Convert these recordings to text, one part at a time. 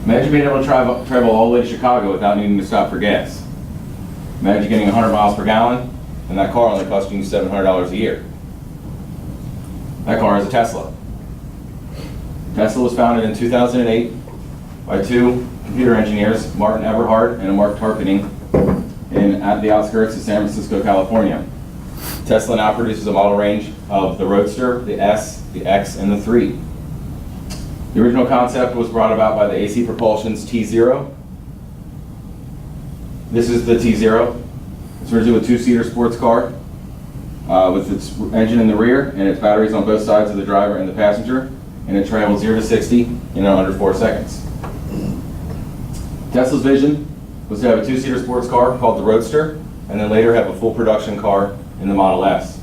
Imagine being able to travel all the way to Chicago without needing to stop for gas. Imagine getting 100 miles per gallon, and that car only costing you $700 a year. That car is a Tesla. Tesla was founded in 2008 by two computer engineers, Martin Eberhard and Mark Tarpenning, at the outskirts of San Francisco, California. Tesla now produces a model range of the Roadster, the S, the X, and the 3. The original concept was brought about by the AC Propulsion's T0. This is the T0. It's originally a two-seater sports car with its engine in the rear and its batteries on both sides of the driver and the passenger, and it travels 0 to 60 in under 4 seconds. Tesla's vision was to have a two-seater sports car called the Roadster, and then later have a full production car in the Model S.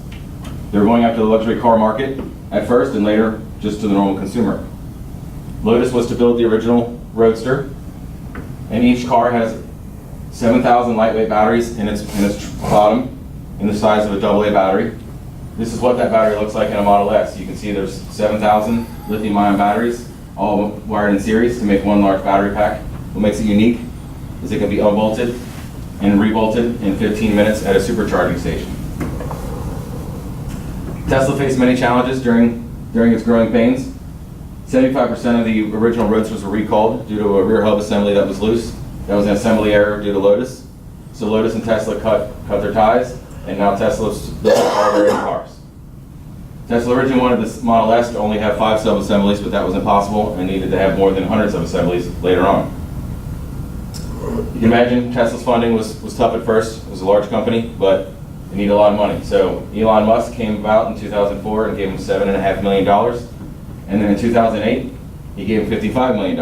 They were going after the luxury car market at first, and later just to the normal consumer. Lotus was to build the original Roadster, and each car has 7,000 lightweight batteries in its bottom, in the size of a AA battery. This is what that battery looks like in a Model S. You can see there's 7,000 lithium-ion batteries, all wired in series to make one large battery pack. What makes it unique is it can be unbolted and rebolted in 15 minutes at a supercharging station. Tesla faced many challenges during its growing pains. 75% of the original Roadsters were recalled due to a rear hub assembly that was loose. That was an assembly error due to Lotus. So Lotus and Tesla cut their ties, and now Tesla's building all their own cars. Tesla originally wanted this Model S to only have 5 sub-assemblies, but that was impossible and needed to have more than 100 sub-assemblies later on. You can imagine Tesla's funding was tough at first. It was a large company, but it needed a lot of money. So Elon Musk came about in 2004 and gave him $7.5 million. And then in 2008, he gave him $55 million.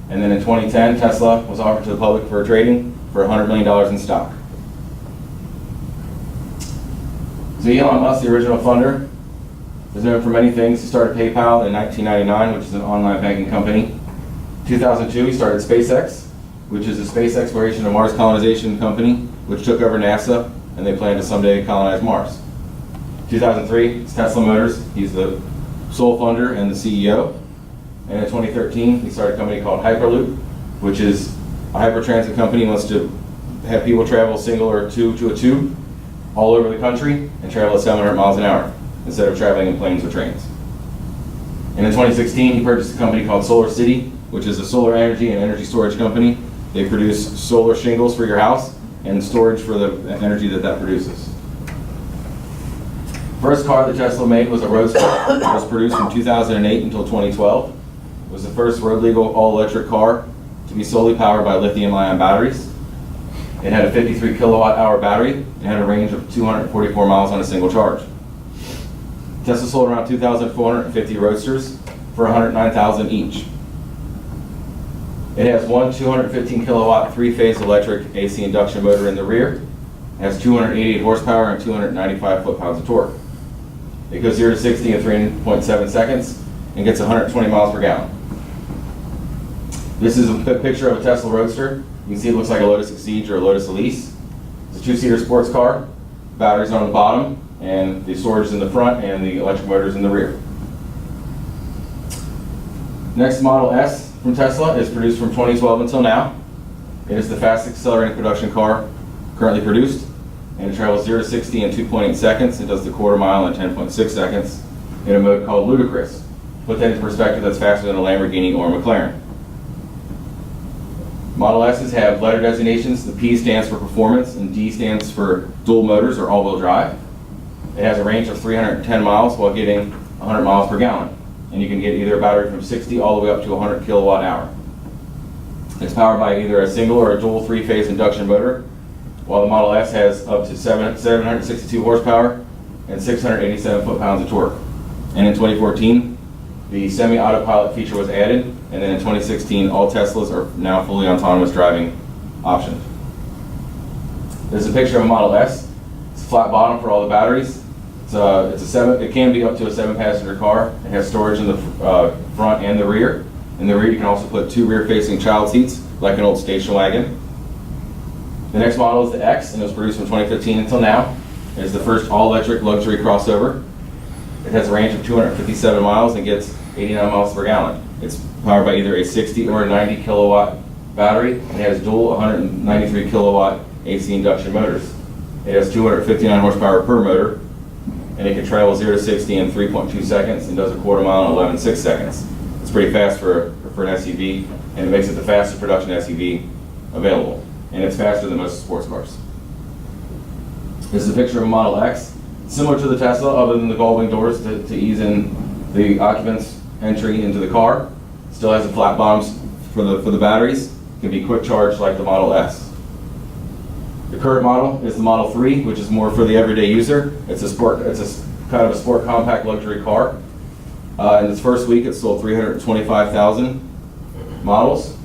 And then in 2010, Tesla was offered to the public for trading for $100 million in stock. So Elon Musk, the original funder, is known for many things. He started PayPal in 1999, which is an online banking company. In 2002, he started SpaceX, which is a space exploration and Mars colonization company, which took over NASA, and they plan to someday colonize Mars. 2003, it's Tesla Motors. He's the sole funder and the CEO. And in 2013, he started a company called Hyperloop, which is a hypertransit company. He wants to have people travel single or two to a tube all over the country and travel at 700 miles an hour instead of traveling in planes or trains. And in 2016, he purchased a company called Solar City, which is a solar energy and energy storage company. They produce solar shingles for your house and storage for the energy that produces. First car that Tesla made was a Roadster. It was produced from 2008 until 2012. It was the first road legal all-electric car to be solely powered by lithium-ion batteries. It had a 53 kilowatt hour battery and had a range of 244 miles on a single charge. Tesla sold around 2,450 Roadsters for $109,000 each. It has one 215 kilowatt three-phase electric AC induction motor in the rear. It has 288 horsepower and 295 foot-pounds of torque. It goes 0 to 60 in 3.7 seconds and gets 120 miles per gallon. This is a picture of a Tesla Roadster. You can see it looks like a Lotus Exige or a Lotus Elise. It's a two-seater sports car. Batteries on the bottom, and the storage is in the front, and the electric motor is in the rear. Next, Model S from Tesla is produced from 2012 until now. It is the fastest accelerating production car currently produced, and it travels 0 to 60 in 2.8 seconds. It does the quarter mile in 10.6 seconds in a mode called Ludicrous. Put that into perspective, that's faster than a Lamborghini or a McLaren. Model S's have letter designations. The P stands for performance, and D stands for dual motors or all-wheel drive. It has a range of 310 miles while getting 100 miles per gallon. And you can get either a battery from 60 all the way up to 100 kilowatt hour. It's powered by either a single or a dual three-phase induction motor, while the Model S has up to 762 horsepower and 687 foot-pounds of torque. And in 2014, the semi-autopilot feature was added, and then in 2016, all Teslas are now fully autonomous driving options. There's a picture of a Model S. It's a flat bottom for all the batteries. It can be up to a 7-passenger car. It has storage in the front and the rear. In the rear, you can also put 2 rear-facing child seats, like an old station wagon. The next model is the X, and it was produced from 2015 until now. It is the first all-electric luxury crossover. It has a range of 257 miles and gets 89 miles per gallon. It's powered by either a 60 or a 90 kilowatt battery, and it has dual 193 kilowatt AC induction motors. It has 259 horsepower per motor, and it can travel 0 to 60 in 3.2 seconds and does a quarter mile in 11.6 seconds. It's pretty fast for an SUV, and it makes it the fastest production SUV available. And it's faster than most sports cars. This is a picture of a Model X, similar to the Tesla, other than the gull-wing doors to ease in the occupant's entry into the car. Still has the flat bottoms for the batteries. It can be quick charged like the Model S. The current model is the Model 3, which is more for the everyday user. It's a kind of a sport compact luxury car. In its first week, it sold 325,000 models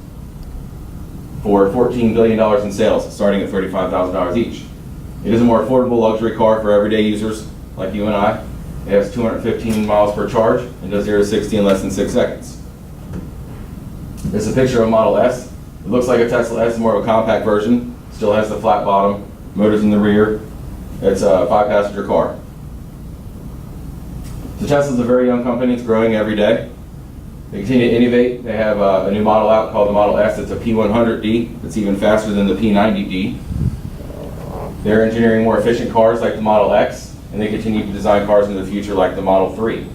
for $14 billion in sales, starting at $35,000 each. It is a more affordable luxury car for everyday users like you and I. It has 215 miles per charge and does 0 to 60 in less than 6 seconds. This is a picture of a Model S. It looks like a Tesla S, more of a compact version. Still has the flat bottom, motors in the rear. It's a 5-passenger car. So Tesla's a very young company. It's growing every day. They continue to innovate. They have a new model out called the Model S. It's a P100D. It's even faster than the P90D. They're engineering more efficient cars like the Model X, and they continue to design cars in the future like the Model 3.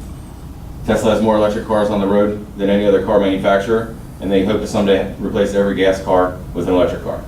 Tesla has more electric cars on the road than any other car manufacturer, and they hope to someday replace every gas car with an electric car.